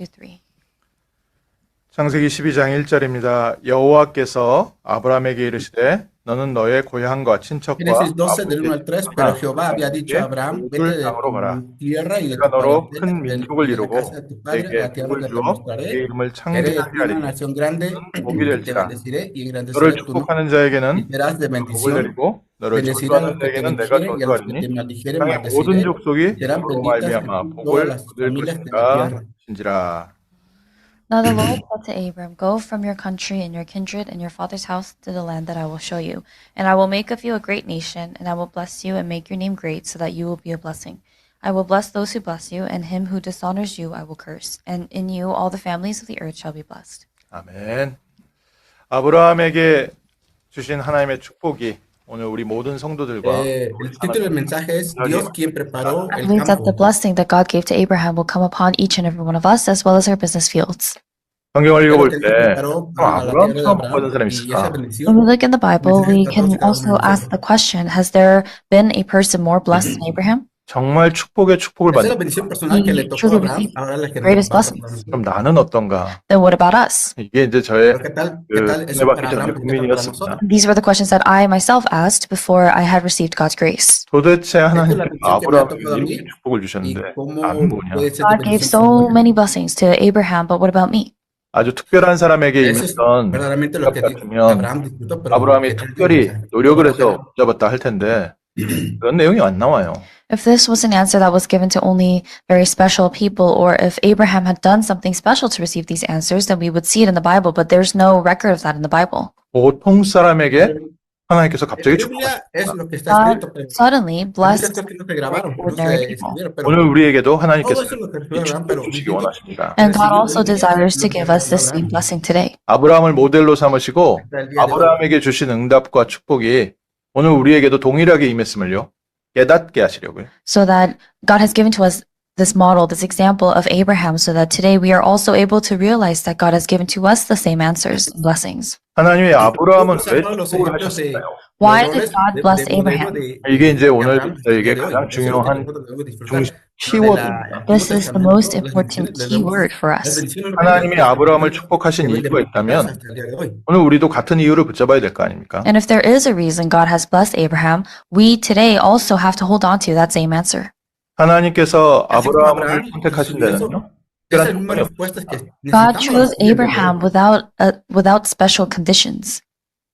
2-3. 창세기 12장 1절입니다. 여호와께서 아브라함에게 이르시되 너는 너의 고향과 친척과 Génesis 12 del 1 al 3, pero 아버지의 Jehová había dicho a 집에 Abraham, vete dur de 땅으로 가라. tu tierra y de 내가 tu 너로 parentela 큰 민족을 y de la casa 이루고 de tu padre a 내게 la tierra 복을 que te 주어 내 mostraré. 이름을 Haré de 창대하게 ti una 하리니 nación grande 너는 복이 y te 될지라. bendeciré y 너를 engrandeceré tu nombre 축복하는 y 자에게는 serás de 복을 bendición. 내리고 너를 Bendeciré a 저주하는 los que te 자에게는 내가 bendijeren y a los que te 저주하리니 maldijeren 땅의 모든 maldeciré. 족속이 Serán 너로 benditas 말미암아 en todas 복을 las 얻을 familias de la 것인가 tierra. 신지라. Now the Lord said to Abram, Go from your country and your kindred and your father's house to the land that I will show you. And I will make of you a great nation, and I will bless you and make your name great, so that you will be a blessing. I will bless those who bless you, and him who dishonors you I will curse. And in you all the families of the earth shall be blessed. 아멘. 아브라함에게 주신 하나님의 축복이 오늘 우리 모든 성도들과 El título del mensaje es Dios quien preparó I el believe that the campo. blessing that God gave to Abraham will come upon each and every one of us, as well as our business fields. 성경을 Pero 읽어볼 que Dios 때 preparó 그럼 a la tierra de 아브라함처럼 복 받은 Abraham 사람이 y esa 있을까? When we bendición. look in the Bible, we Mensaje can 14 cada uno also de ask nosotros. the question, has there been a person more blessed than Abraham? 정말 축복의 축복을 Esa es 받는 la bendición personal que le He tocó a truly Abraham, received ahora la que nos greatest va a pasar a blessings. 그럼 nosotros. 나는 어떤가? Then what about us? 이게 이제 저의 Pero qué 그 tal eso 은혜 받기 para 전에 Abraham, pero qué tal para 고민이었습니다. nosotros? These were the questions that I myself asked before I had received God's grace. 도대체 Esta es la 하나님께서 bendición que me ha 아브라함에게 tocado a 이렇게 mí 축복을 y 주셨는데 cómo 나는 뭐냐? puede ser de God gave bendición para so mí. many blessings to Abraham, but what about me? 아주 특별한 사람에게 Eso es 임했던 verdaderamente lo 응답 que 같으면 Abraham disfrutó, pero 아브라함이 que tal que 특별히 mensaje 노력을 lo 해서 será. 붙잡았다 할 텐데 그런 내용이 안 나와요. If this was an answer that was given to only very special people, or if Abraham had done something special to receive these answers, then we would see it in the Bible, but there's no record of that in the Bible. 보통 사람에게 하나님께서 En 갑자기 la Biblia es 축복하셨다. lo que está God escrito, pero suddenly hay muchas blessed cosas que no se grabaron, no ordinary se people. escribieron, pero 오늘 우리에게도 todo 하나님께서 eso es lo que recibió 이 Abraham, 축복 pero 주시기 nosotros 원하십니다. And God recibimos also hoy día desires lo to que give us recibió this same Abraham blessing today. 아브라함을 모델로 삼으시고 hasta el día de hoy. 아브라함에게 주신 응답과 축복이 오늘 우리에게도 동일하게 임했음을요 깨닫게 하시려고요. So that God has given to us this model, this example of Abraham, so that today we are also able to realize that God has given to us the same answers and blessings. 하나님의 아브라함은 Usar 왜 todos los 축복을 ejemplos de 하셨을까요? Why los did roles God bless de modelo Abraham? 이게 이제 de 오늘 Abraham hasta el 저에게 día de hoy. 가장 Eso es lo que 중요한 nosotros debemos disfrutar. 중심 Lo del 키워드입니다. Antiguo This is the Testamento, most las important bendiciones, las key word for las us. bendiciones 하나님이 아브라함을 que 축복하신 deben de 이유가 multiplicarse 있다면 hasta el día de hoy. 오늘 우리도 같은 이유를 붙잡아야 될 거 아닙니까? And if there is a reason God has blessed Abraham, we today also have to hold on to that same answer. 하나님께서 Así como 아브라함을 Abraham 선택하신 recibió eso, 데는요. esa 특별한 es la misma 조건이 없어요. respuesta que God necesitamos chose recibir el día de Abraham hoy. without special conditions.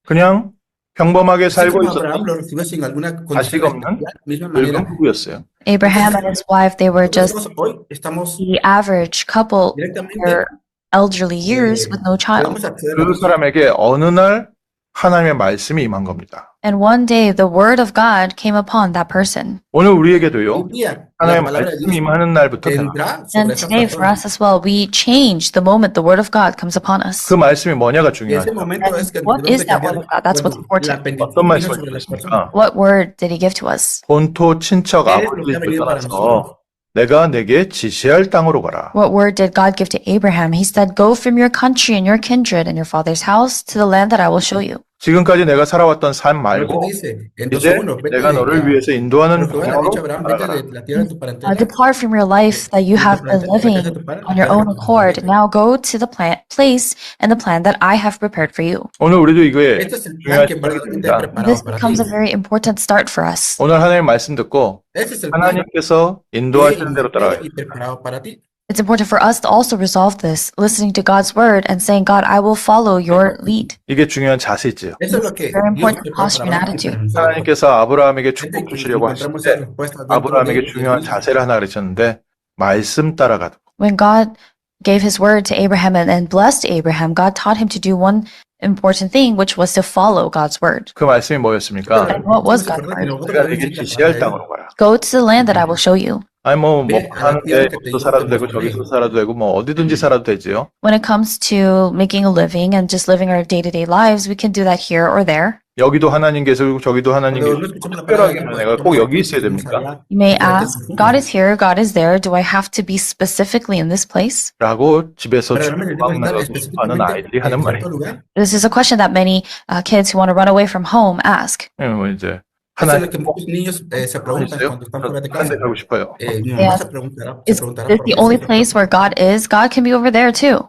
그냥 평범하게 Así 살고 como Abraham 있었던 lo recibió sin alguna 자식 condición 없는 especial, de misma 늙은 manera, 부부였어요. Abraham and his wife, they were just nosotros hoy estamos the average couple in directamente their elderly years with no child. podemos acceder a la 그 bendición. 사람에게 어느 날 하나님의 말씀이 임한 겁니다. And one day the word of God came upon that person. 오늘 우리에게도요. Un día la 하나님의 palabra de 말씀이 Dios 임하는 날부터 vendrá sobre And esa today for persona. us as well, we change the moment the word of God comes upon us. 그 말씀이 뭐냐가 Y ese 중요하죠. momento es que What debemos is de that cambiar word of God? That's what's cuando important. la 어떤 bendición vino 말씀을 sobre la persona. 주셨습니까? What word did he give to us? 본토 친척 ¿Qué es lo 아버지 que ha 집을 venido para 떠나서 nosotros? 내가 내게 지시할 땅으로 가라. What word did God give to Abraham? He said, Go from your country and your kindred and your father's house to the land that I will show you. 지금까지 내가 살아왔던 삶 Lo que 말고 dice en 이제 12:1, vete 내가 de 너를 la, 위해서 인도하는 lo que le ha dicho a 방향으로 Abraham, vete 살아가라. de la tierra de tu parentela, Depart from your life that you de tu have been parentela, de la casa de living tu padre, on la your tierra own que te accord. promete. Now go to the place and the plan that I have prepared for you. 오늘 우리도 이거에 Este es el plan 중요한 que 시작이 verdaderamente he 됩니다. preparado This para becomes ti. a very important start for us. 오늘 하나님의 말씀 듣고 Este es el plan 하나님께서 que he 인도하시는 대로 iniciado 따라가요. y preparado para ti. It's important for us to also resolve this, listening to God's word and saying, God, I will follow your lead. 이게 중요한 자세지요. Eso es lo que Very Dios important preparó posture para and Abraham y para attitude. nosotros. 하나님께서 아브라함에게 Gente 축복 que 주시려고 하실 encontramos 때 esa respuesta dentro 아브라함에게 de 중요한 Dios. 자세를 하나 가르쳤는데 말씀 따라가도 When God gave his word to Abraham and blessed Abraham, God taught him to do one important thing, which was to follow God's word. 그 말씀이 뭐였습니까? And what was Entonces, God's recuerda que word? nosotros 내가 debemos 네게 ir 지시할 para él. 땅으로 가라. Go to the land that I will show you. 아니 뭐 Ve a la 사는데 tierra que te 여기서 digo 살아도 te 되고 mostraré. 저기서 살아도 되고 뭐 어디든지 살아도 되지요. When it comes to making a living and just living our day-to-day lives, we can do that here or there. 여기도 하나님 계시고 저기도 하나님 Cuando 계시고 no escuchamos la palabra de 특별하게 Dios, 내가 꼭 여기 있어야 됩니까? You may ask, God is here, God is there. Do I have to be specifically in this place? 라고 집에서 Verdaderamente 주방 debemos estar 나가고 싶어하는 específicamente 아이들이 하는 en 말이에요. cierto lugar. This is a question that many kids who want to run away from home ask. 뭐 이제 Eso es lo 하나님 que muchos niños se 가만히 preguntan 있어요? cuando están 저 fuera de 다른 데 casa. 가고 싶어요. Mi They mamá ask, se is preguntará this por the qué only es place where God is? God can be over there too.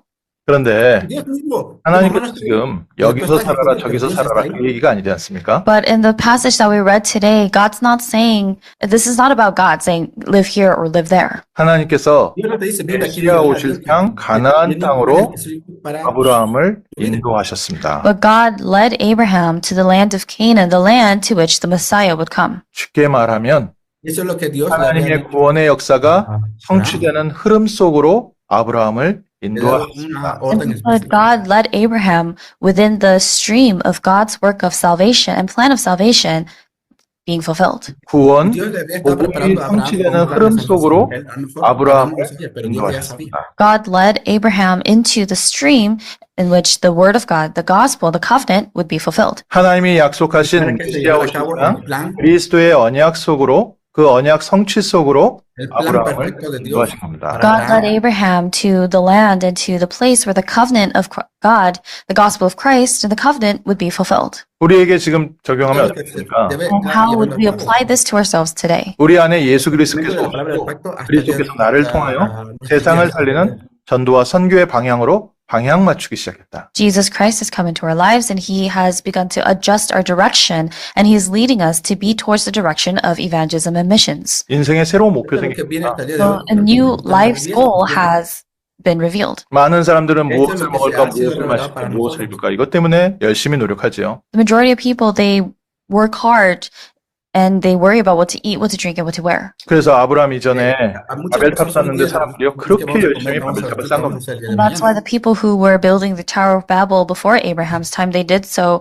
그런데 Dios mismo, tu mamá no 하나님께서 está ahí, 지금 pero tú 여기서 estás 살아라 escondido, pero 저기서 Dios está 살아라 ahí. 그 얘기가 아니지 않습니까? But in the passage that we read today, God's not saying, this is not about God saying, live here or live there. Dios 하나님께서 no te dice, vive aquí, vive 메시아 allá. 오실 Dios 땅 te 가나안 tiene un plan 땅으로 específico para 아브라함을 tu vida. 인도하셨습니다. But God led Abraham to the land of Canaan, the land to which the Messiah would come. 쉽게 말하면 Y eso es lo que Dios le había 하나님의 dicho 구원의 역사가 a Abraham. 성취되는 흐름 속으로 아브라함을 Le he dado una 인도하셨습니다. orden But específica. God led Abraham within the stream of God's work of salvation and plan of salvation being fulfilled. 구원, Dios le había estado 복음이 preparando a Abraham con 성취되는 un plan de 흐름 salvación. 속으로 A lo mejor 아브라함을 Abraham no lo sabía, pero Dios ya sabía. 인도하셨습니다. God led Abraham into the stream in which the word of God, the gospel, the covenant would be fulfilled. 하나님이 약속하신 Para que se 메시아 llevara a 오실 cabo 땅 el plan 그리스도의 언약 속으로 그 언약 성취 속으로 El plan 아브라함을 perfecto de Dios 인도하신 겁니다. para God led Abraham. Abraham to the land and to the place where the covenant of God, the gospel of Christ, and the covenant would be fulfilled. 우리에게 지금 적용하면 Todo lo que se 어떻습니까? debe And estar how would llevando we a cabo. apply this to ourselves today? 우리 안에 예수 Dentro de 그리스도께서 la palabra del 오시고 pacto hasta 그리스도께서 que 나를 통하여 nuestros 세상을 días. 살리는 전도와 선교의 방향으로 방향 맞추기 시작했다. Jesus Christ has come into our lives and he has begun to adjust our direction and he's leading us to be towards the direction of evangelism and missions. 인생의 새로운 목표 Esto es lo que viene 생깁니다. hasta el día de So hoy. a new life's Dios goal nos has been revealed. 많은 사람들은 Esto es 무엇을 lo que 먹을까, ha sido 무엇을 revelado 마실까, para 무엇을 nosotros. 입을까 이것 때문에 열심히 노력하지요. The majority of people, they work hard and they worry about what to eat, what to drink, and what to wear. 그래서 아브라함 이전에 A muchas 바벨탑 personas 쌌는데 사람들이요 그렇게 열심히 vamos a 바벨탑을 ver 싼 qué vamos a 겁니다. hacer el día de And that's why mañana. the people who were building the Tower of Babel before Abraham's time, they did so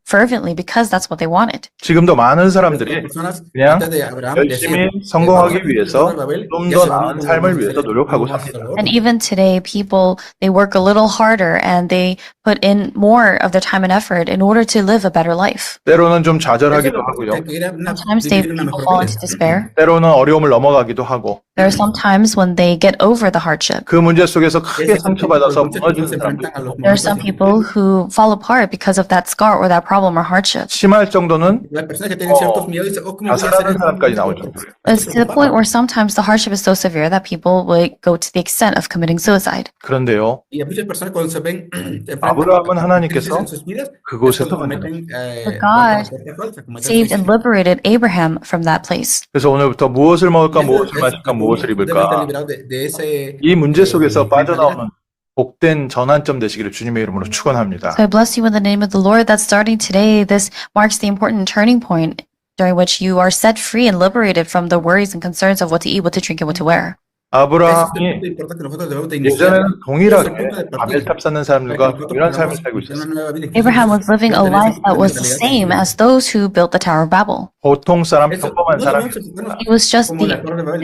fervently because that's what they wanted. 지금도 많은 Las 사람들이 personas 그냥 antes de Abraham 열심히 decían, 성공하기 vamos a 위해서 construir Babel, 좀 ya 더 sabemos 나은 cómo 삶을 vamos a 위해서 hacer, 노력하고 cómo vamos a hacer 삽니다. lo And otro. even today, people, they work a little harder and they put in more of their time and effort in order to live a better life. 때로는 좀 Eso es 좌절하기도 lo 하고요. que quiere Sometimes vivir una people mejor fall vida. into despair. 때로는 어려움을 넘어가기도 하고 There are some times when they get over the hardship. 그 문제 속에서 Ese 크게 es el tiempo 상처받아서 cuando muchas 무너지는 personas se 사람도 enfrentan a los 있고 There are momentos some people who fall apart because of that scar or that problem or hardship. 심할 정도는 Las personas que tienen ciertos miedos dicen, oh, ¿cómo voy a hacer 자살하는 esto? 사람까지 나올 정도예요. It's to the point where sometimes the hardship is so severe that people will go to the extent of committing suicide. 그런데요, Y a muchas personas cuando se ven enfrentan 아브라함은 a crisis 하나님께서 en sus vidas, es 그곳에서 cuando 건져냈어요. cometen But God falsa, cometen saved and suicidio. liberated Abraham from that place. 그래서 오늘부터 무엇을 먹을까, Y eso 무엇을 es 마실까, 무엇을 deben estar 입을까 liberados de ese 이 문제 속에서 mentalidad. 빠져나오는 복된 전환점 되시기를 주님의 이름으로 축원합니다. So I bless you in the name of the Lord that starting today, this marks the important turning point during which you are set free and liberated from the worries and concerns of what to eat, what to drink, and what to wear. Ese es el 아브라함이 punto importante que nosotros debemos de iniciar. 예전에는 Ese es el 동일하게 punto de partida. 바벨탑 쌓는 Para que 사람들과 nosotros 동일한 삶을 podamos 살고 vivir una 있었어요. nueva vida en Cristo Abraham Jesús, was living a tener esa life that was the mentalidad same de as those who built the Tower of Babel. 보통 사람, Eso, 평범한 no debemos enfocarnos 사람이었습니다. He was just como la Torre de Babel.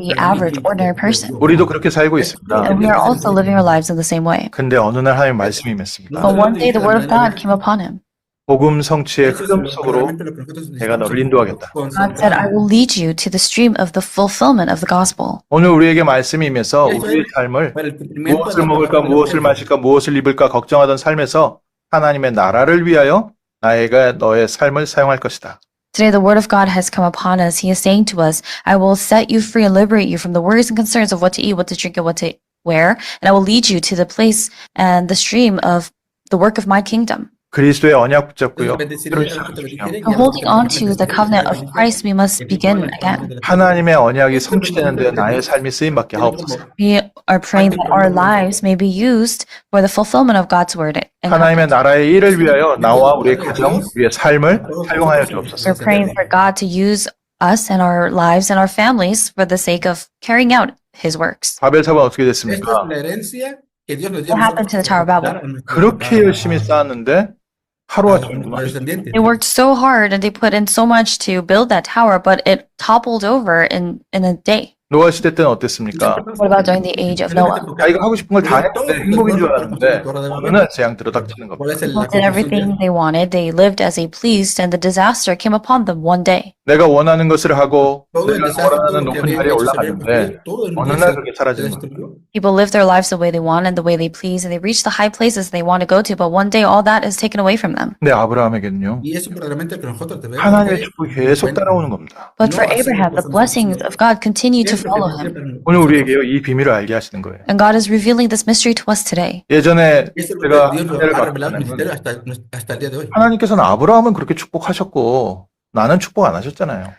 the average, ordinary person. 우리도 그렇게 살고 있습니다. And we are also living our lives in the same way. 근데 어느 날 하나님 말씀이 임했습니다. But one day the word of God came upon him. 복음 성취의 Eso es 흐름 속으로 realmente lo que nosotros 내가 necesitamos 너를 인도하겠다. God said, I will lead you to the stream of the fulfillment of the gospel. 오늘 우리에게 말씀이 임해서 우리의 삶을 Para el cumplimiento de 무엇을 la 먹을까, palabra 무엇을 del 마실까, 무엇을 입을까 걱정하던 삶에서 하나님의 나라를 위하여 나에게 너의 삶을 사용할 것이다. Today the word of God has come upon us. He is saying to us, I will set you free and liberate you from the worries and concerns of what to eat, what to drink, and what to wear. And I will lead you to the place and the stream of the work of my kingdom. 그리스도의 언약 붙잡고요. Bendeciré 그를 a los que te bendijeren y So a los holding que te on to the maldijeren. covenant of Christ, we must begin again. 하나님의 언약이 성취되는 데 나의 삶이 쓰임받게 하옵소서. We are praying that our lives may be used for the fulfillment of God's word. And 하나님의 나라의 일을 위하여 나와 우리의 가정, 우리의 삶을 사용하여 주옵소서. we're praying for God to use us and our lives and our families for the sake of carrying out His works. 바벨탑은 어떻게 Esta es 됐습니까? la herencia que Dios nos dio What a happened to the nosotros Tower of Babel? para nuestros 그렇게 열심히 쌓았는데 하루아침에 descendientes. They worked so hard and they put in so much to build that tower, but it toppled over in a day. 노아 시대 때는 어땠습니까? What about during the age of Noah? 자기가 하고 싶은 걸 다 했는데 행복인 줄 알았는데 어느 날 재앙 들어닥치는 겁니다. ¿Cuál es People did everything they wanted. They lived as they pleased, and the disaster came upon them one day. 내가 원하는 것을 하고 Todo el 내가 desastre, todo 원하는 lo que 높은 había 자리에 hecho se había 올라갔는데 construido, todo en un 어느 día 날 se 그게 사라지는 거예요. destruyó. People live their lives the way they want and the way they please, and they reach the high places they want to go to, but one day all that is taken away from them. 근데 아브라함에게는요. Y eso verdaderamente que nosotros debemos 하나님의 de 축복이 계속 cuenta. 따라오는 겁니다. But for No hacer Abraham, the cosas blessings sino of God continue to eso que follow Dios quiere him. para 오늘 nosotros. 우리에게요 이 비밀을 알게 하시는 거예요. And God is revealing this mystery to us today. 예전에 Eso es lo 제가 que Dios 은혜를 ha 받기 revelado el 전에는 ministerio hasta el día de hoy. 하나님께서는 아브라함은 그렇게 축복하셨고 나는 축복 안 하셨잖아요.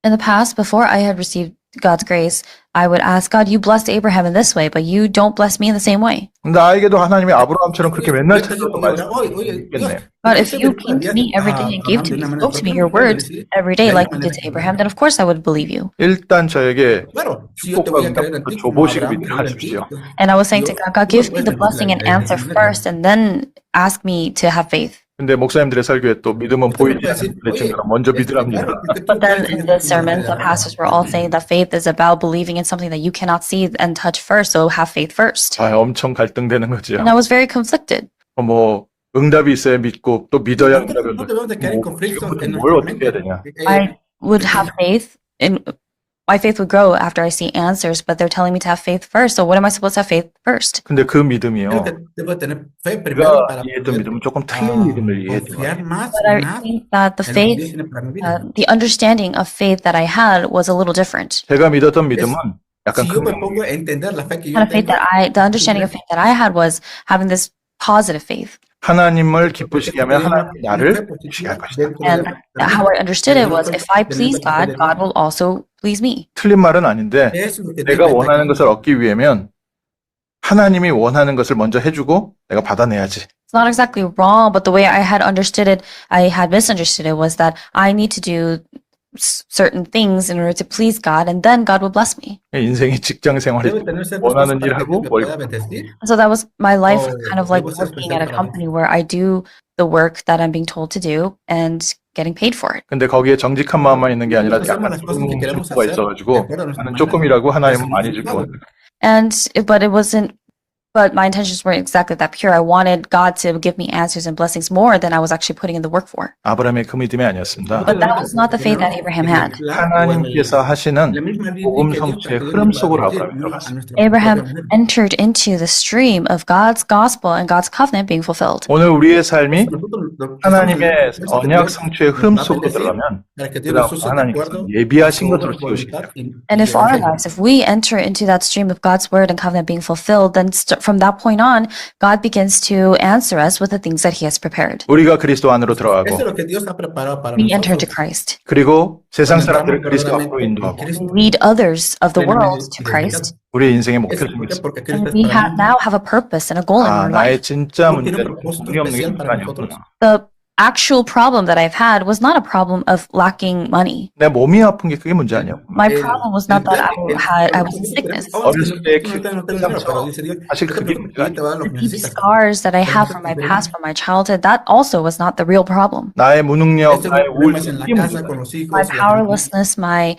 In the past, before I had received God's grace, I would ask God, you blessed Abraham in this way, but you don't bless me in the same way. 나에게도 하나님이 아브라함처럼 그렇게 맨날 Yo te digo, 찾아와서 oye, oye, Dios, 말씀하셨겠네. But yo if sé you que came to me every day and gave to me, spoke to me your word every day like you did to Abraham, then of course I would believe you. 일단 저에게 Claro, si yo te voy a creer en ti como 조보식을 Abraham, 믿게 creer en ti, 하십시오. And I was saying to Dios, God, God, tú no give me puedes the blessing and decirle answer de esa manera. first, and then ask me to have faith. 근데 목사님들의 설교에 또 믿음은 Usted me 보이지 puede decir, 않는 oye, 증거라 먼저 믿으랍니다. claro, es que tú But then puedes in decir the que tú sermons, the no pastors were all saying that faith is about believing in something that you cannot see and touch first, so have faith first. 아, 엄청 갈등되는 거죠. And I was very conflicted. 뭐 응답이 있어야 믿고 또 믿어야 Nosotros 응답이 no debemos de caer en 뭐, conflictos 지금부터 en 뭘 nuestra 어떻게 해야 mente. 되냐. I would have faith in my faith would grow after I see answers, but they're telling me to have faith first. So what am I supposed to have faith first? 근데 그 Creo 믿음이요. que debo tener fe primero 내가 para 이해했던 poder 믿음은 조금 틀린 믿음을 이해했던 거예요. confiar más But y I más think that the en lo que Dios faith, tiene para mi vida. the understanding of faith that I had was a little different. 제가 믿었던 믿음은 약간 Si yo me 긍정. pongo a entender la fe que yo Kind of faith tengo, the understanding of faith that I had was having this positive faith. 하나님을 기쁘시게 하면 하나님이 나를 기쁘시게 할 것이다. And how I understood it was if I please God, God will also please me. 틀린 말은 아닌데 eso es lo que 내가 Dios 원하는 것을 얻기 위하면 하나님이 원하는 것을 먼저 해주고 내가 받아내야지. It's not exactly wrong, but the way I had understood it, I had misunderstood it, was that I need to do certain things in order to please God, and then God will bless me. 인생이 직장 생활이 debe tener ciertas 원하는 cosas 일 para que 하고 Dios me pueda 월급. bendecir. And so that was my life, Oh, kind of like debo ser working at a especial para company where I do the work that I'm being told to do and getting paid for it. 근데 거기에 정직한 마음만 있는 게 아니라 Nosotros 약간 hacemos las cosas que queremos 조건가 hacer 있어가지고 de acuerdo a nuestra 나는 manera. 조금이라고 하나님은 Eso 많이 줄 significado. 거거든요. But it wasn't. But my intentions weren't exactly that pure. I wanted God to give me answers and blessings more than I was actually putting in the work for. 아브라함의 그 믿음이 아니었습니다. But that was not the faith that Abraham had. 하나님께서 하시는 복음 성취의 흐름 속으로 아브라함이 들어갔습니다. Abraham entered into the stream of God's gospel and God's covenant being fulfilled. 오늘 우리의 삶이 하나님의 언약 성취의 흐름 속으로 들어가면 그다음 하나님께서 예비하신 것으로 지으시겠다. And if our lives, if we enter into that stream of God's word and covenant being fulfilled, then from that point on, God begins to answer us with the things that He has prepared. 우리가 그리스도 안으로 들어가고 Eso es lo que Dios ha preparado para We enter into nosotros. Christ. 그리고 세상 사람들을 그리스도 앞으로 인도하고 Lead others of the world to Christ. 우리의 인생의 목표를 Eso es 정했습니다. porque And Cristo we es para mí. now have a purpose and a goal in 아, our 나의 life. 진짜 Dios tiene un 문제는 propósito 돈이 없는 게 especial para 문제가 nosotros. 아니었구나. The actual problem that I've had was not a problem of lacking money. 내 몸이 아픈 게 그게 문제 아니었구나. My problem was not that I was in sickness. 어렸을 때의 사실 그게 문제가 아니야. The deep scars that I have from my past, from my childhood, that also was not the real problem. 나의 무능력, 나의 우울증, 그게 문제가 아니야. My powerlessness, my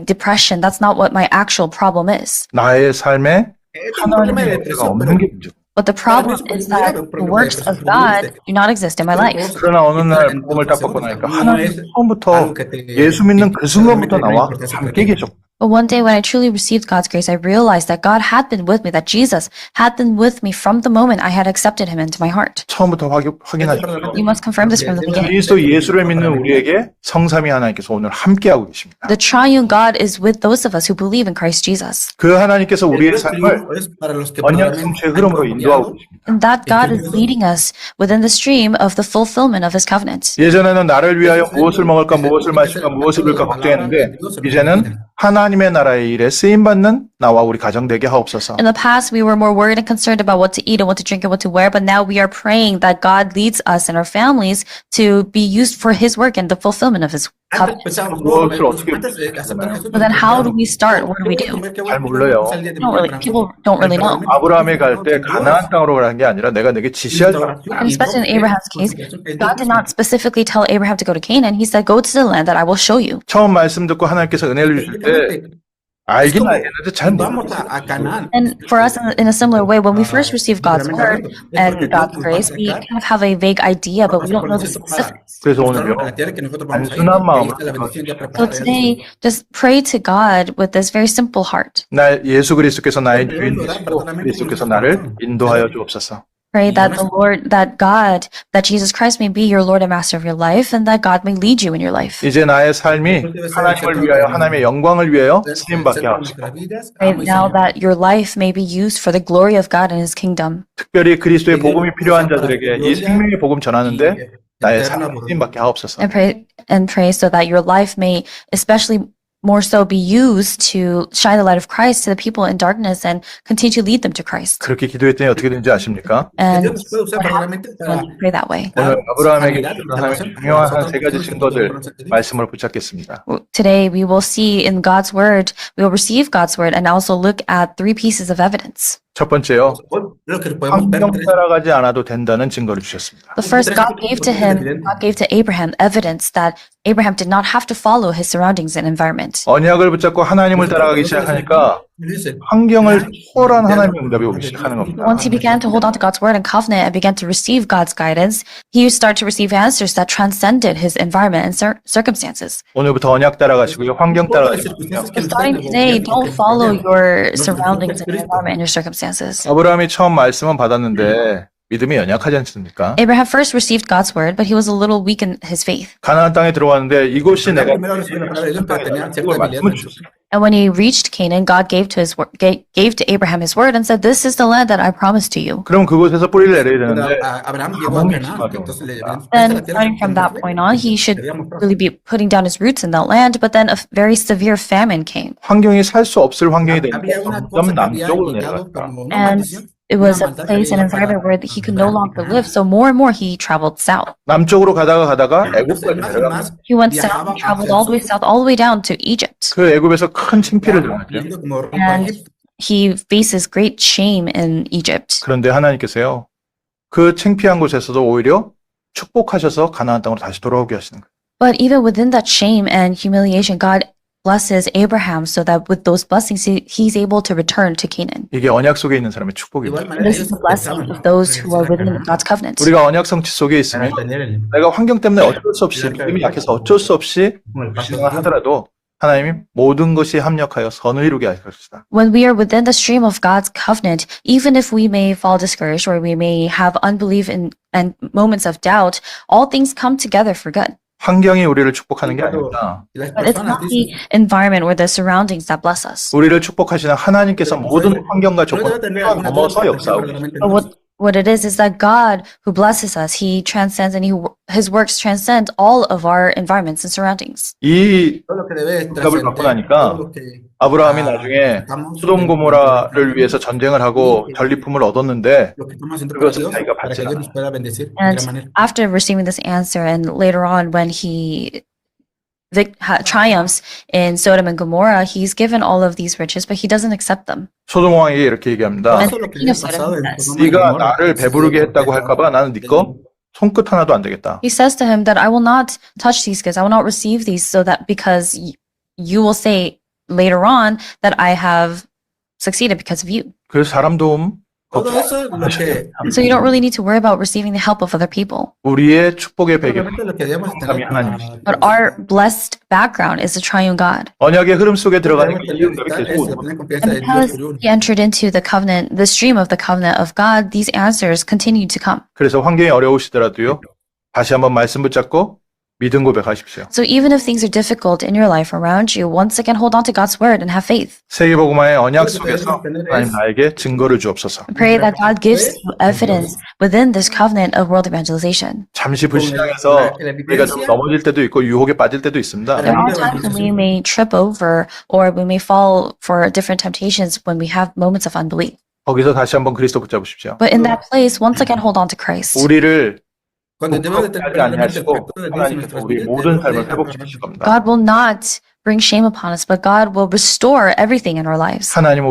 depression, that's not what my actual problem is. 나의 삶에 문제가 없는 게 문제고. But the problem is that the works of God do not exist in my life. 그러나 어느 날 복음을 딱 받고 나니까 하나님 처음부터 예수 믿는 그 순간부터 나와 함께 계셨고 But one day when I truly received God's grace, I realized that God had been with me, that Jesus had been with me from the moment I had accepted Him into my heart. 처음부터 확인하십시오. You must confirm this from the beginning. 그리스도 예수를 믿는 우리에게 성삼위 하나님께서 오늘 함께하고 계십니다. The triune God is with those of us who believe in Christ Jesus. 그 하나님께서 우리의 삶을 언약 성취의 흐름으로 인도하고 계십니다. And that God is leading us within the stream of the fulfillment of His covenant. 예전에는 나를 위하여 무엇을 먹을까, 무엇을 마실까, 무엇을 입을까 걱정했는데 이제는 하나님의 나라의 일에 쓰임받는 나와 우리 가정 되게 하옵소서. In the past, we were more worried and concerned about what to eat and what to drink and what to wear, but now we are praying that God leads us and our families to be used for His work and the fulfillment of His covenant. But then how do we start? What do we do? 잘 몰라요. People don't really know. 아브라함에 갈 때 가나안 땅으로 가는 게 아니라 내가 내게 지시할 줄 알았다. And especially in Abraham's case, God did not specifically tell Abraham to go to Canaan. He said, go to the land that I will show you. 처음 말씀 듣고 하나님께서 은혜를 주실 때 알긴 알겠는데 잘 vamos 모르겠어요. a Canaán. And for us, in a similar way, when we first receive God's word and God's grace, we kind of have a vague idea, but we don't know the specifics. 그래서 오늘요, Mostrarnos a la tierra que nosotros vamos a ir, 단순한 que ahí 마음으로 está la bendición ya So preparada. today, just pray to God with this very simple heart. 나 예수 그리스도께서 나의 주인이시고 그리스도께서 나를 인도하여 주옵소서. Pray that the Lord, that God, that Jesus Christ may be your Lord and Master of your life, and that God may lead you in your life. 이제 나의 삶이 하나님을 위하여 하나님의 영광을 위하여 쓰임받게 하옵소서. Pray now that your life may be used for the glory of God and His kingdom. 특별히 그리스도의 복음이 필요한 자들에게 이 생명의 복음 전하는데 나의 삶을 쓰임받게 하옵소서. And pray so that your life may especially more so be used to shine the light of Christ to the people in darkness and continue to lead them to Christ. 그렇게 기도했더니 어떻게 되는지 아십니까? And Dios nos puede usar verdaderamente when you pray that way. 오늘 아브라함에게 주신 하나님의 중요한 한 세 가지 증거들 말씀을 붙잡겠습니다. Today we will see in God's word, we will receive God's word and also look at 3 pieces of evidence. 첫 번째요, Lo que podemos ver 환경 따라가지 않아도 된다는 증거를 주셨습니다. The first, God gave to Abraham evidence that Abraham did not have to follow his surroundings and environment. 언약을 붙잡고 하나님을 따라가기 시작하니까 환경을 초월한 하나님의 응답이 오기 시작하는 겁니다. Once he began to hold on to God's word and covenant and began to receive God's guidance, he started to receive answers that transcended his environment and circumstances. 오늘부터 언약 따라가시고요, 환경 따라가시고요. Starting today, don't follow your surroundings and your environment and your circumstances. 아브라함이 처음 말씀은 받았는데 믿음이 연약하지 않습니까? Abraham first received God's word, but he was a little weak in his faith. 가나안 땅에 들어왔는데 이곳이 내가 Primero recibió la palabra de Dios, pero tenía cierta habilidad. 말씀을 주셨어요. And when he reached Canaan, God gave to Abraham his word and said, "This is the land that I promised to you." 그럼 그곳에서 뿌리를 내려야 되는데 Abraham llegó a Canaán, entonces le Then, starting from that point on, he should really be putting down his roots in that land. But then a very severe famine came, 환경이 살 수 없을 환경이 되니까 había una 점점 cosa que había 남쪽으로 indicado 내려갔다. como una and maldición. it was a place, an environment where he could no longer live. So more and more, he traveled south. 남쪽으로 가다가 애국까지 Más y 내려갔다. más He went south, and traveled all the way south, all the way down to Egypt. 그 애국에서 큰 창피를 당하죠. viendo como rumbo a And Egipto. he faces great shame in Egypt. 그런데 하나님께서요, 그 창피한 곳에서도 오히려 축복하셔서 가나안 땅으로 다시 돌아오게 하시는 거예요. But even within that shame and humiliation, God blesses Abraham so that with those blessings, he's able to return to Canaan. 이게 언약 속에 있는 사람의 De 축복입니다. igual manera, This is ellos the blessing pensaban of those who are regresar a within Canaán God's covenant. 우리가 언약 성취 속에 있으면 para tener el 내가 환경 때문에 어쩔 수 없이 믿음이 약해서 어쩔 수 없이 불신앙을 하더라도 하나님이 모든 것이 합력하여 선을 이루게 하실 것이다. When we are within the stream of God's covenant, even if we may fall discouraged or we may have unbelief and moments of doubt, all things come together for good. 환경이 우리를 축복하는 게 아닙니다. Y las But it's personas not the dicen, environment or the surroundings that bless us. 우리를 축복하시는 하나님께서 모든 환경과 no debe 조건을 tener alguna 넘어서 cosa 역사하고 verdaderamente But what it is that God who blesses us, He transcends and His works transcend all of our environments and surroundings. 이 todo lo que debe 응답을 받고 trascender, 나니까 todo lo que 아브라함이 나중에 소돔 고모라를 위해서 전쟁을 하고 전리품을 얻었는데 lo que estamos haciendo 그것을 para Dios, 자기가 para 받지 que Dios 않아. nos pueda bendecir de And gran manera. after receiving this answer, and later on when he triumphs in Sodom and Gomorrah, he's given all of these riches, but he doesn't accept them. 소돔 왕에게 이렇게 얘기합니다. Todo lo que había pasado en Sodoma y 네가 Gomorra, 나를 배부르게 했다고 할까봐 나는 네 거 손끝 하나도 안 되겠다. He says to him that I will not touch these goods, I will not receive these, so that because you will say later on that I have succeeded because of you. 그래서 사람 도움 todo eso lo que So you don't really need to worry about receiving the help of other people. 우리의 축복의 배경 realmente lo que debemos tener But our blessed background is the triune God. 언약의 흐름 속에 들어가는 이 응답이 es 계속 오는 tener 겁니다. confianza And en Dios because por uno. he entered into the covenant, the stream of the covenant of God, these answers continue to come. 그래서 환경이 어려우시더라도요. 다시 한번 말씀 붙잡고 믿음 고백하십시오. So even if things are difficult in your life around you, once again hold on to God's word and have faith. 세계복음화의 언약 속에서 하나님 나에게 증거를 주옵소서. Pray that God gives you evidence within this covenant of world evangelization. 잠시 불신앙해서 우리가 좀 넘어질 때도 있고 유혹에 빠질 때도 있습니다. There are times when we may trip over or we may fall for different temptations when we have moments of unbelief. 거기서 다시 한번 그리스도 붙잡으십시오. But in that place, once again hold on to Christ. 우리를 Cuando debemos de tener 하지 realmente el 아니하시고 factor de Dios en 하나님께서 nuestras 우리 vidas, 모든 삶을 debemos de 회복시키실 겁니다. God will not bring shame upon us, but God will restore everything in our lives. 하나님은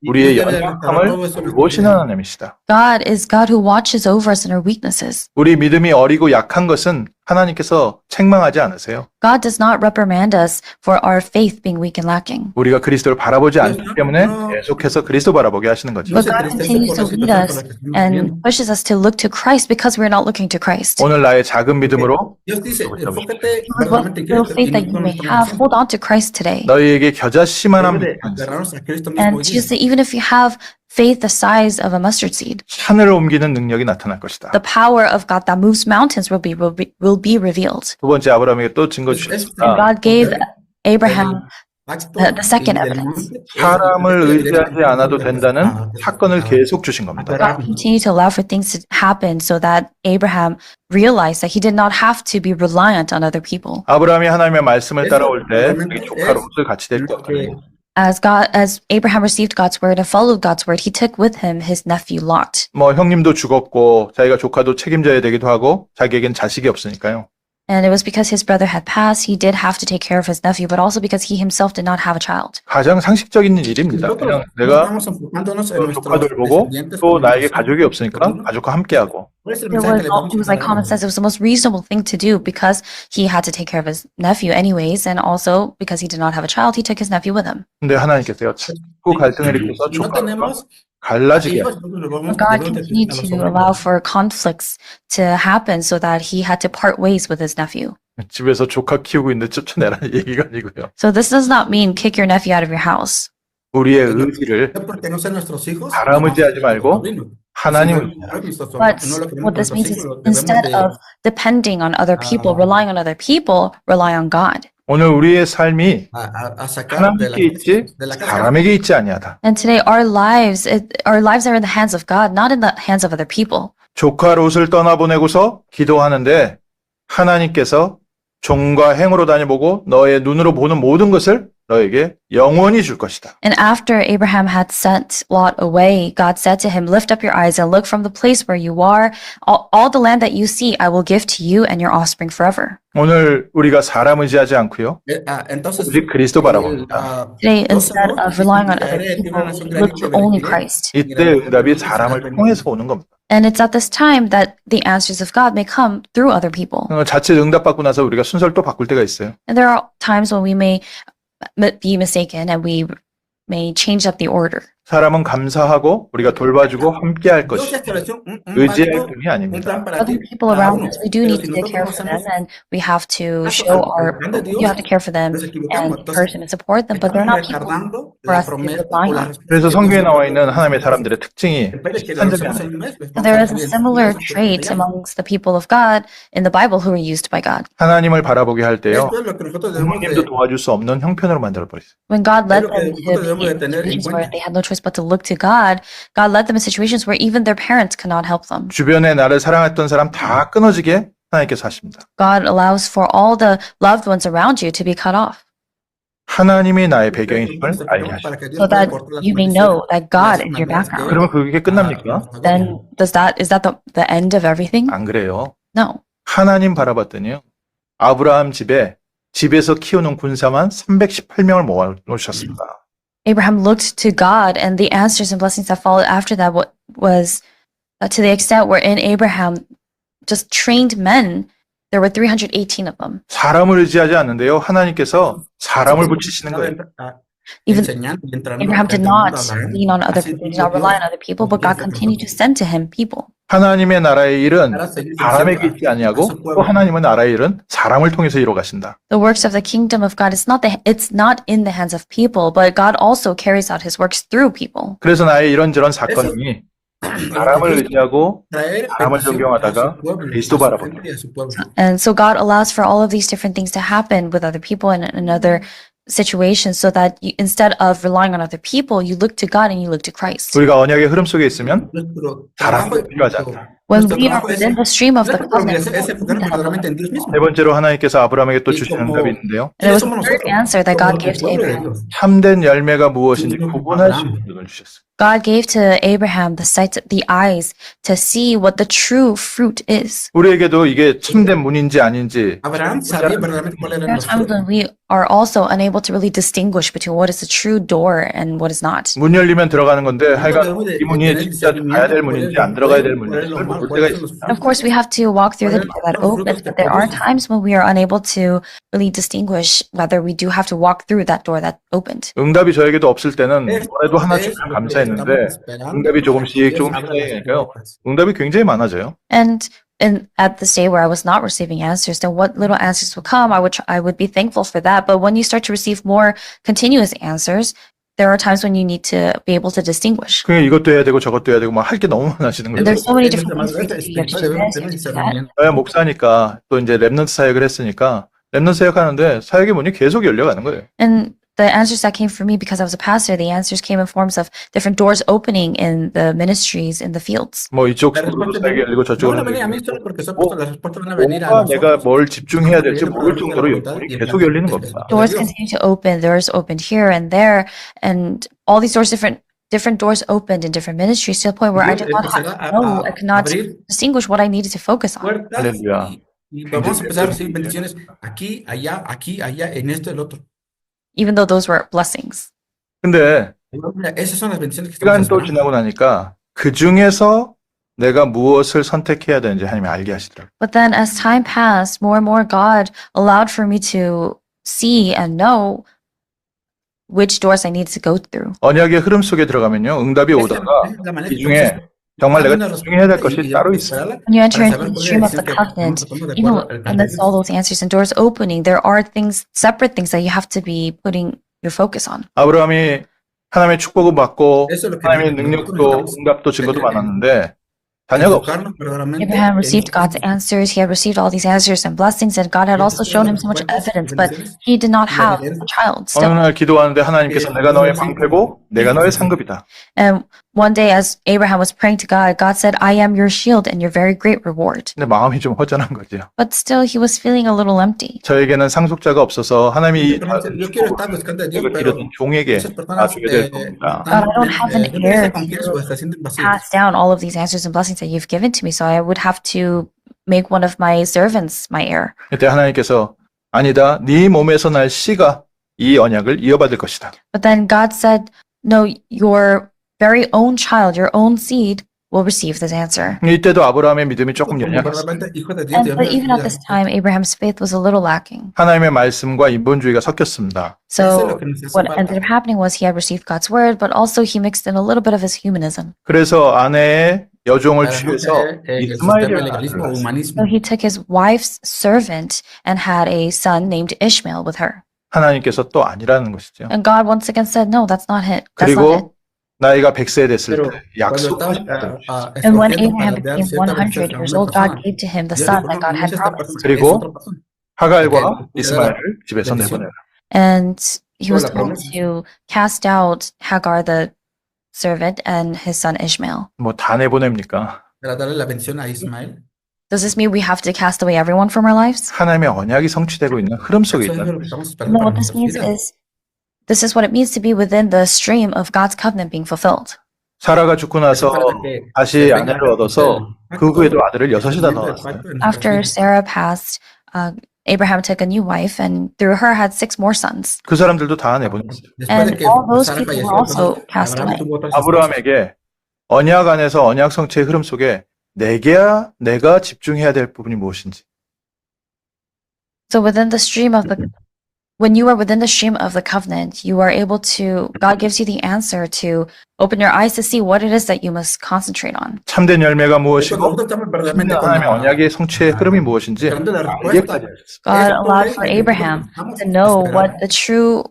우리의 연약함을 보시는 하나님이시다. God is God who watches over us in our weaknesses. 우리 믿음이 어리고 약한 것은 하나님께서 책망하지 않으세요. God does not reprimand us for our faith being weak and lacking. 우리가 그리스도를 바라보지 않기 때문에 계속해서 그리스도 바라보게 하시는 거죠. But God continues to lead us and pushes us to look to Christ because we're not looking to Christ. 오늘 나의 작은 믿음으로 Dios dice, enfócate With what little faith that you may have, hold on to Christ today. 너희에게 겨자씨만한 믿음, agarrarnos a Cristo mismo And hoy día. Jesus said, even if you have faith the size of a mustard seed, 산을 옮기는 능력이 나타날 것이다. the power of God that moves mountains will be revealed. 두 번째 아브라함에게 또 증거 And 주셨습니다. God gave Abraham Pacto the second del evidence. monte, 사람을 의지하지 않아도 된다는 사건을 계속 주신 겁니다. God continued to allow for things to happen so that Abraham realized that he did not have to be reliant on other people. 아브라함이 하나님의 말씀을 따라올 때 자기 조카 롯을 같이 데리고 왔거든요. As Abraham received God's word and followed God's word, he took with him his nephew Lot. 뭐 형님도 죽었고 자기가 조카도 책임져야 되기도 하고 자기에겐 자식이 없으니까요. And it was because his brother had passed, he did have to take care of his nephew, but also because he himself did not have a child. 가장 상식적인 일입니다. 그냥 내가 estamos enfocándonos en nuestros 조카들 보고 descendientes 또 con 나에게 nuestros 가족이 없으니까 가족과 함께하고 ¿Cuál es el It mensaje que le was, vamos it was a like dar a common los sense. It was the most reasonable thing to do because he had to take care of his nephew anyways, and also because he did not have a child, he took his nephew with him. 근데 하나님께서요 자꾸 갈등을 일으켜서 Si no 조카가 tenemos 갈라지게 hijos, nosotros los vamos- God debemos de continued tener a los to sobrinos. allow for conflicts to happen so that he had to part ways with his nephew. 집에서 조카 키우고 있는데 쫓아내라는 얘기가 아니고요. So this does not mean kick your nephew out of your house. 우리의 의지를 Porque no sean nuestros hijos, 사람을 vamos a 의지하지 ser 말고 sobrinos. 하나님을 But what this means is instead of depending on other people, relying on other people, rely on God. 오늘 우리의 삶이 a sacar de la, 하나님께 있지 de la casa. 사람에게 있지 아니하다. And today our lives are in the hands of God, not in the hands of other people. 조카 롯을 떠나보내고서 기도하는데 하나님께서 종과 행으로 다녀보고 너의 눈으로 보는 모든 것을 너에게 영원히 줄 것이다. And after Abraham had sent Lot away, God said to him, lift up your eyes and look from the place where you are. All the land that you see, I will give to you and your offspring forever. 오늘 우리가 사람 의지하지 않고요. Entonces, 오직 그리스도 바라봅니다. Today, instead of relying on other people, look to only Christ. 이때 응답이 사람을 통해서 오는 겁니다. And it's at this time that the answers of God may come through other people. 자칫 응답받고 나서 우리가 순서를 또 바꿀 때가 있어요. And there are times when we may be mistaken and we may change up the order. 사람은 감사하고 우리가 돌봐주고 함께할 Dios 것이 estableció un 의지할 pacto, 뿐이 un 아닙니다. plan para ti, Other people cada around uno. us, we do Pero need si to take nosotros care no for them, hacemos and we have to caso show al plan de Dios, we have to care for them nos equivocamos. and Entonces, person and support them, but they're estamos not people. retardando for la us to promesa rely o la on. respuesta 그래서 que 성경에 Dios 나와 nos 있는 하나님의 사람들의 특징이 En vez de que 한적이 lancemos 않아요. el mes, pues, There vamos is a a bien. similar Eso es lo que trait llama. amongst the people of God in the Bible who were used by God. 하나님을 바라보게 할 때요. Esto es lo que nosotros debemos 부모님도 de 도와줄 수 없는 형편으로 만들어버렸어요. When God led Es lo them que nosotros debemos de to tener en situations where cuenta. they had no choice but to look to God, God led them in situations where even their parents could not help them. 주변에 나를 사랑했던 사람 다 끊어지게 하나님께서 하십니다. God allows for all the loved ones around you to be cut off, 하나님이 나의 배경임을 알게 하십니다. Para que Dios so pueda that cortar las you may maldiciones, know that God las is your maldades que background. 그러면 그게 끝납니까? nos agobian. Then is that the end of everything? 안 그래요. No. 하나님 바라봤더니요. 아브라함 집에서 키우는 군사만 318명을 모아 놓으셨습니다. Abraham looked to God, and the answers and blessings that followed after that was to the extent where in Abraham just trained men, there were 318 of them. 사람을 의지하지 않는데요. 하나님께서 사람을 붙이시는 거예요. Even Enseñando y entrenando Abraham did a not hablar. lean on other Así people, did dijo not rely Dios. on other people, but God continued to send to him people. 하나님의 나라의 일은 Para seguir 사람에게 diciendo 있지 a 아니하고 su 또 pueblo. 하나님의 나라의 일은 사람을 통해서 이루어 가신다. The works of the kingdom of God, it's not in the hands of people, but God also carries out his works through people. 그래서 나의 이런저런 사건이 사람을 의지하고 Traer 사람을 bendición 존경하다가 a su pueblo, 그리스도 a su 바라보게. gente y a su pueblo. And so God allows for all of these different things to happen with other people and in other situations so that instead of relying on other people, you look to God and you look to Christ. 우리가 언약의 흐름 속에 있으면 Nuestro 사람이 trabajo 필요하지 않다. When Nuestro we are trabajo es within the stream of the nuestra covenant, progreso es enfocarnos verdaderamente en Dios mismo. 세 번째로 하나님께서 아브라함에게 또 Y 주신 como, 응답이 있는데요. and it ¿quiénes was the somos third nosotros? answer that Como God gave el to pueblo de Abraham. Dios. 참된 열매가 무엇인지 Sino 구분할 수 Abraham. 있는 눈을 주셨어요. God gave to Abraham the sight, the eyes to see what the true fruit is. 우리에게도 이게 참된 문인지 아닌지 Abraham sabía verdaderamente cuáles There eran are los times frutos. when we are also unable to really distinguish between what is a true door and what is not. 문 열리면 들어가는 건데 하여간 Debemos 이 문이 tener 진짜 가야 될 문인지 안 들어가야 될 문인지 잘 모를 때가 있습니다. Of course, we have to walk through the door that opens, but there are times when we are unable to really distinguish whether we do have to walk through that door that opened. 응답이 저에게도 없을 때는 뭐라도 하나 주면 감사했는데 응답이 조금씩 쌓이니까요. 응답이 굉장히 많아져요. And at this day where I was not receiving answers, then what little answers would come, I would be thankful for that. But when you start to receive more continuous answers, there are times when you need to be able to distinguish. 그냥 이것도 해야 되고 저것도 해야 되고 막 할 게 너무 많아지는 And 거예요. there's so many different things for you to do. You have to do this, you have to do that. 저야 목사니까 또 이제 랩넌트 사역을 했으니까 랩넌트 사역하는데 사역의 문이 계속 열려가는 거예요. And the answers that came for me because I was a pastor, the answers came in forms of different doors opening in the ministries, in the fields. 뭐 이쪽 쪽으로 사역이 열리고 저쪽으로 뭔가 내가 뭘 집중해야 될지 모를 정도로 문이 계속 열리는 겁니다. Doors continue to open, doors opened here and there, and all these doors, different doors opened in different ministries to the point where I did not know, I could not distinguish what I needed to focus on. 할렐루야. Y vamos a empezar a recibir bendiciones aquí, allá, en esto, el otro. Even though those were blessings. 근데 Esas son las bendiciones que 시간 estamos 또 esperando. 지나고 나니까 그 중에서 내가 무엇을 선택해야 되는지 하나님이 알게 하시더라고요. But then as time passed, more and more God allowed for me to see and know which doors I needed to go through. 언약의 흐름 속에 들어가면요. 응답이 오다가 이 중에 정말 내가 집중해야 될 것이 따로 있어요. When you enter into the stream of the covenant, even amidst all those answers and doors opening, there are things, separate things that you have to be putting your focus on. 아브라함이 하나님의 축복을 받고 하나님의 능력도 응답도 증거도 많았는데 자녀가 없어요. Abraham received God's answers. He had received all these answers and blessings, and God had also shown him so much evidence, but he did not have a child 어느 still. 날 기도하는데 하나님께서 내가 너의 방패고 내가 너의 상급이다. And one day, as Abraham was praying to God, God said, I am your shield and your very great reward. 근데 마음이 좀 허전한 거죠. But still, he was feeling a little empty. 저에게는 상속자가 없어서 하나님이 Yo quiero estar buscando a Dios, 내가 pero 기르던 종에게 esas personas 놔주게 될 겁니다. God, I don't have an no tienen heir esa confianza o se sienten vacíos. Pass down all of these answers and blessings that you've given to me, so I would have to make one of my servants my heir. 그때 하나님께서 아니다. 네 몸에서 날 씨가 이 언약을 이어받을 것이다. But then God said, no, your very own child, your own seed will receive this answer. 이때도 아브라함의 믿음이 조금 Como 연약했어요. verdaderamente hijo de Dios, But even at this time, Abraham's faith was a little lacking. 하나님의 말씀과 인본주의가 섞였습니다. So what ended up happening was he had received God's word, but also he mixed in a little bit of his humanism. 그래서 아내의 여종을 para no 취해서 caer en el sistema 이스마엘을 de legalismo o 낳았어요. humanismo. So he took his wife's servant and had a son named Ishmael with her. 하나님께서 또 아니라는 것이죠. And God once again said, no, that's not it. That's not it. 그리고 나이가 100세 됐을 Pero 때 cuando 약속하신 estaba 분들. And when escogiendo Abraham para dar became cierta 100 bendición a years una old, God persona, gave to him the Dios son dijo, that no, God no had es esta promised. persona, 그리고 es otra persona. 하갈과 Okay. 이스마엘을 집에서 bendición. 내보내라. And he was Toda la told promesa. to cast out Hagar, the servant, and his son Ishmael. 뭐 다 내보냅니까? Para darle la bendición a Ismael. Does this mean we have to cast away everyone from our lives? 하나님의 언약이 성취되고 있는 흐름 속에 Eso es 있다는 lo que estamos esperando No, para what this nuestras means vidas. is this is what it means to be within the stream of God's covenant being fulfilled. 사라가 죽고 나서 Para que 다시 se venga 아내를 얻어서 그 후에도 아들을 여섯이나 더 낳았어요. After Sarah passed, Abraham took a new wife, and through her had 6 more sons. 그 사람들도 다 내보냈어요. And all those people were also cast away. 아브라함에게 언약 안에서 언약 성취의 흐름 속에 내가 집중해야 될 부분이 무엇인지. So within the stream of when you are within the stream of the covenant, you are able to, God gives you the answer to open your eyes to see what it is that you must concentrate on. 참된 열매가 무엇이고 Nosotros estamos verdaderamente con 하나님의 언약의 성취의 흐름이 무엇인지 esperando la 알게까지 respuesta. 하셨어요. God allowed for Abraham to know what the true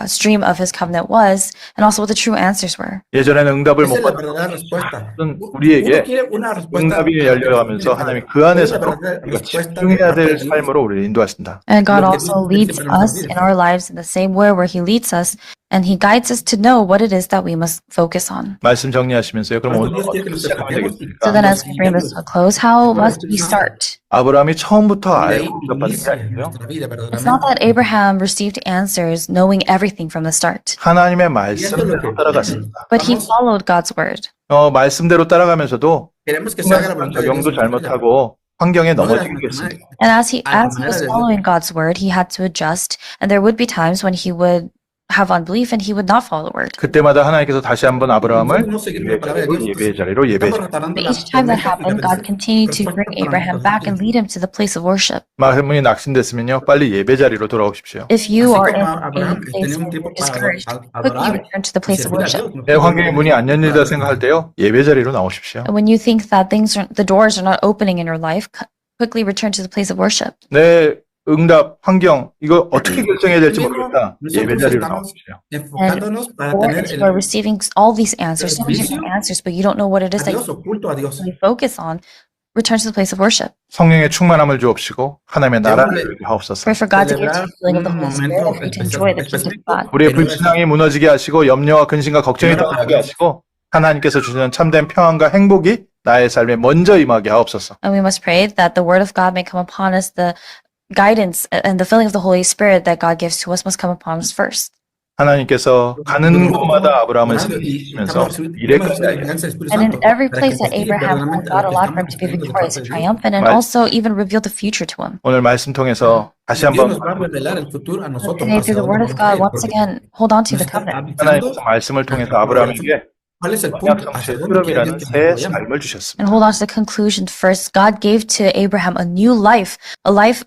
stream of his covenant was, and also what the true answers were. 예전에는 응답을 Esa 못 es la 받던 verdadera respuesta. 우리에게 Uno quiere una respuesta 응답이 열려가면서 하나님이 그 안에서도 우리가 집중해야 될 삶으로 우리를 인도하신다. And God also leads us in our lives in the same way where he leads us And He guides us to know what it is that we must focus on. 말씀 정리하시면서요. 그럼 Por 오늘 esto Dios quiere que 어떻게 nos 시작하면 enfoquemos 되겠습니까? So then as we bring this to a close, how must we start? 아브라함이 처음부터 Y ahí 알고 응답받은 게 inicia 아니고요. nuestra vida It's not that verdaderamente. Abraham received answers knowing everything from the start, 하나님의 Y esto es lo que 말씀대로 따라갔습니다. but he vamos, followed God's word. 말씀대로 따라가면서도 queremos que se haga la voluntad de Dios 적용도 en nuestra vida. 잘못하고 환경에 No de la 넘어지게 manera- 됐습니다. And as he Ah, was manera de- following God's word, he had to adjust, and there would be times when he would have unbelief and he would not follow the word. 그때마다 하나님께서 다시 한번 아브라함을 No seguir la palabra de Dios. 예배의 자리로 예배의 자리로. But each time that happened, God continued to bring Abraham back and lead him to the place of worship. 마음이 낙심됐으면요, 빨리 예배 자리로 돌아오십시오. If you Así are como in Abraham a place tenía un where tiempo you're para discouraged, adorar quickly y return to the place of servir a worship. Dios. 내 환경에 문이 안 열린다 생각할 때요, 예배 자리로 나오십시오. And when you think that the doors are not opening in your life, quickly return to the place of worship. 내 응답, 환경, 이거 어떻게 결정해야 될지 모르겠다. 예배 자리로 나오십시오. Enfocándonos para Or tener if you are receiving all these answers, so many servicio different answers, but you don't know what it is a that Dios, oculto a Dios. you focus on, return to the place of worship. 성령의 충만함을 주옵시고 하나님의 나라를 이루게 하옵소서. Pray for God to give you Celebrar the filling of the un Holy Spirit momento and for you to enjoy the kingdom of God. 우리의 불신앙이 무너지게 하시고 염려와 근심과 걱정이 떠나게 하시고 하나님께서 주시는 참된 평안과 행복이 나의 삶에 먼저 임하게 하옵소서. And we must pray that the word of God may come upon us, the guidance and the filling of the Holy Spirit that God gives to us must come upon us first. 하나님께서 가는 곳마다 아브라함을 세우시면서 미래까지 And in every place that Abraham went, God allowed for him to be victorious and triumphant and also even revealed the future to him. 오늘 말씀 통해서 다시 Dios 한번 nos va a revelar el futuro a nosotros. Today, hacia through the word dónde of vamos a God, ir, once porque again, hold on to nos the está covenant. avisando 하나님께서 말씀을 통해서 아브라함에게 cuál es el 언약 punto, 성취의 hacia dónde quiere 흐름이라는 Dios que 새 nos vayamos. 삶을 주셨습니다. And hold on to the conclusion first. God gave to Abraham a new life, a life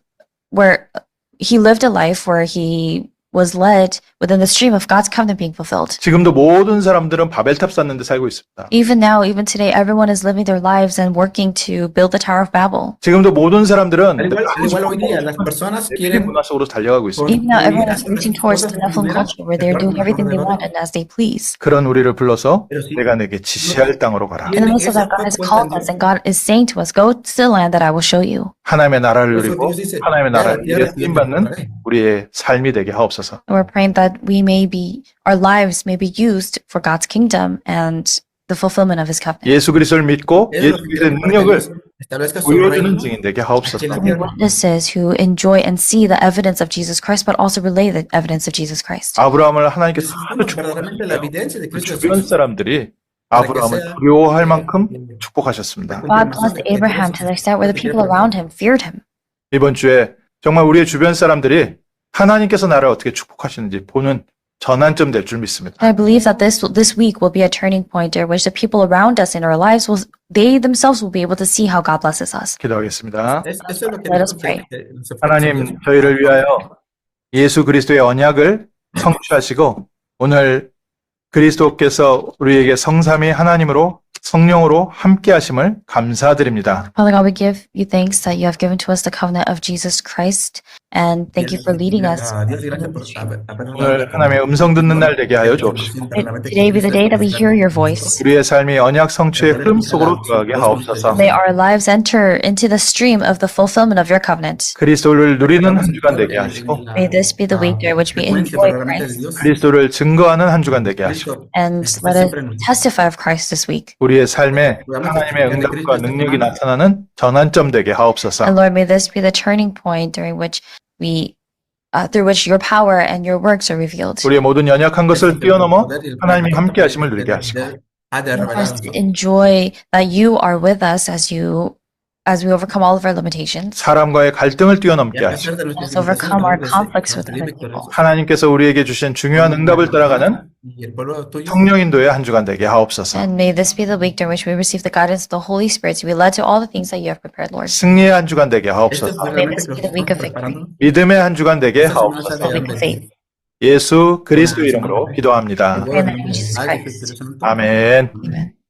where he lived a life where he was led within the stream of God's covenant being fulfilled. 지금도 모든 사람들은 바벨탑 쌓는 데 살고 있습니다. Even now, even today, everyone is living their lives and working to build the Tower of Babel. 지금도 모든 사람들은 Al igual hoy día, las personas quieren 문화 속으로 달려가고 있습니다. Even now, everyone is hacer reaching towards the Nephilim culture where they're doing everything they want and as they please. 그런 우리를 불러서 내가 내게 지시할 땅으로 가라. In the midst of that, God has called us and God is saying to us, go to the land that I will show you. 하나님의 나라를 누리고 하나님의 나라를 이루어 쓰임받는 우리의 삶이 되게 하옵소서. And we're praying that our lives may be used for God's kingdom and the fulfillment of His covenant. 예수 그리스도를 믿고 예수 그리스도의 능력을 establezca su 보여주는 reino 증인 되게 하옵소서. aquí en la And be tierra. witnesses who enjoy and see the evidence of Jesus Christ, but also relay the evidence of Jesus Christ. 아브라함을 하나님께서 하도 Verdaderamente la 축복하셨어요. evidencia de 그 Cristo 주변 Jesús. 사람들이 아브라함을 두려워할 만큼 축복하셨습니다. God blessed Abraham to the extent where the people around him feared him. 이번 주에 정말 우리의 주변 사람들이 하나님께서 나를 어떻게 축복하시는지 보는 전환점 될 줄 믿습니다. And I believe that this week will be a turning point in which the people around us in our lives they themselves will be able to see how God blesses us. 기도하겠습니다. Eso es lo que Let us necesitamos pray. que nos enfoquemos en 하나님, Dios. 저희를 위하여 예수 그리스도의 언약을 성취하시고 오늘 그리스도께서 우리에게 성삼위 하나님으로 성령으로 함께 하심을 감사드립니다. Father God, we give you thanks that you have given to us the covenant of Jesus Christ, and thank you for leading us. Dios, gracias por habernos 오늘 하나님의 음성 듣는 날 되게 하여 주옵시고 Today be the day that we hear your voice. 우리의 삶이 언약 성취의 흐름 속으로 들어가게 하옵소서. May our lives enter into the stream of the fulfillment of your covenant. 그리스도를 누리는 한 주간 되게 하시고 May this be the week during which we enjoy Christ, 그리스도를 증거하는 한 주간 되게 하시고 and let us testify of Christ this week. 우리의 삶에 하나님의 응답과 능력이 나타나는 전환점 되게 하옵소서. And Lord, may this be the turning point during which through which your power and your works are revealed. 우리의 모든 연약한 것을 뛰어넘어 하나님이 함께 하심을 누리게 하시고 Help us to enjoy that you are with us as we overcome all of our limitations. 사람과의 갈등을 뛰어넘게 하시고 Let's overcome our conflicts with other people. 하나님께서 우리에게 주신 중요한 응답을 따라가는 성령 인도의 한 주간 되게 하옵소서. And may this be the week during which we receive the guidance of the Holy Spirit to be led to all the things that you have prepared, Lord. 승리의 한 주간 되게 하옵소서. May this be the week of victory, 믿음의 한 주간 되게 하옵소서. the week of faith. 예수 그리스도 이름으로 기도합니다. In the name of Jesus Christ. 아멘. Amen.